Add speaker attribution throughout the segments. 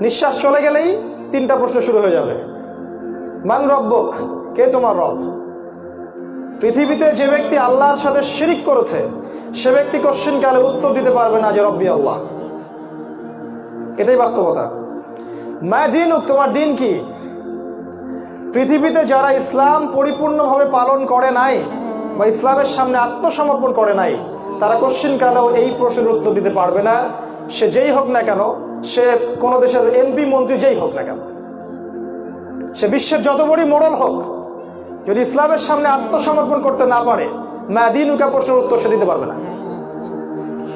Speaker 1: নিঃশ্বাস চলে গেলেই তিনটা প্রশ্ন শুরু হয়ে যাবে। মান রব্বুক, কে তোমার রব? পৃথিবীতে যে ব্যক্তি আল্লাহর সাথে শিরিক করেছে সে ব্যক্তি কোশ্চেন কালে উত্তর দিতে পারবে না যে রব্বি আল্লাহ। এটাই বাস্তবতা। মা দীনুক, তোমার দিন কি? পৃথিবীতে যারা ইসলাম পরিপূর্ণভাবে পালন করে নাই বা ইসলামের সামনে আত্মসমর্পণ করে নাই তারা কোশ্চেন কালেও এই প্রশ্নের উত্তর দিতে পারবে না। সে যেই হোক না কেন, সে কোনো দেশের এমপি মন্ত্রী যেই হোক না কেন, সে বিশ্বের যত বড়ই মোড়ল হোক, যদি ইসলামের সামনে আত্মসমর্পণ করতে না পারে মা দীনুকা প্রশ্নের উত্তর সে দিতে পারবে না।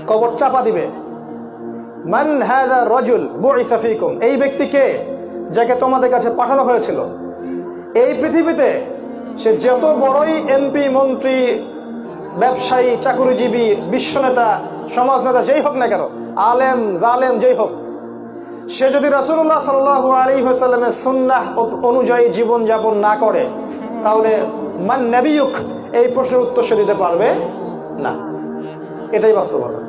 Speaker 1: কবর চাপা দিবে। মান হাযা রাজুল বুইসা ফীকুম, এই ব্যক্তিকে যাকে তোমাদের কাছে পাঠানো হয়েছিল। এই পৃথিবীতে সে যত বড়ই এমপি মন্ত্রী ব্যবসায়ী চাকুরিজীবী বিশ্বনেতা সমাজ নেতা যেই হোক না কেন, আলেম জালেম যেই হোক, সে যদি রাসূলুল্লাহ সাল্লাল্লাহু আলাইহি ওয়াসাল্লামের সুন্নাহ অনুযায়ী জীবন যাপন না করে তাহলে মান নবিয়ুক এই প্রশ্নের উত্তর সে দিতে পারবে না। এটাই বাস্তবতা।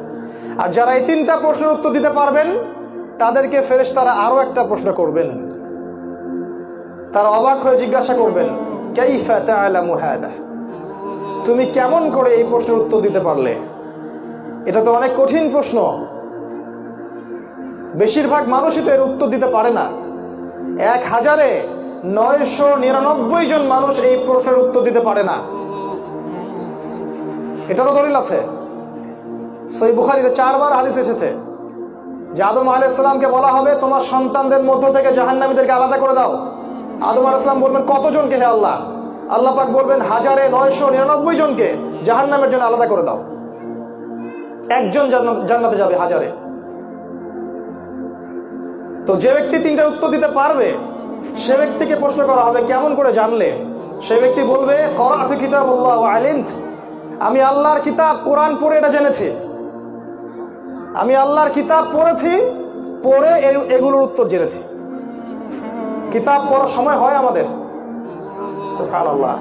Speaker 1: আর যারা এই তিনটা প্রশ্নের উত্তর দিতে পারবেন তাদেরকে ফেরেশতারা আরো একটা প্রশ্ন করবেন। তারা অবাক হয়ে জিজ্ঞাসা করবেন, কাইফা তা'লামু হাদা, তুমি কেমন করে এই প্রশ্নের উত্তর দিতে পারলে? এটা তো অনেক কঠিন প্রশ্ন। বেশিরভাগ মানুষই তো এর উত্তর দিতে পারে না। 1000-999 জন মানুষ এই প্রশ্নের উত্তর দিতে পারে না। এটারও দলিল আছে। সহিহ বুখারীতে 4 বার হাদিস এসেছে যে আদম আলাইহিস সালামকে বলা হবে তোমার সন্তানদের মধ্য থেকে জাহান্নামীদেরকে আলাদা করে দাও। আদম আলাইহিস সালাম বলবেন কতজনকে হে আল্লাহ? আল্লাহ পাক বলবেন 1000-999 জনকে জাহান্নামের জন্য আলাদা করে দাও। একজন জান্নাতে যাবে 1000-এ। তো যে ব্যক্তি তিনটা উত্তর দিতে পারবে সে ব্যক্তিকে প্রশ্ন করা হবে কেমন করে জানলে? সে ব্যক্তি বলবে ক্বরা'তু কিতাবাল্লাহ ওয়া আলিমত, আমি আল্লাহর কিতাব কোরআন পড়ে এটা জেনেছি। আমি আল্লাহর কিতাব পড়েছি, পড়ে এগুলোর উত্তর জেনেছি। কিতাব পড়ার সময় হয় আমাদের? সুবহানাল্লাহ।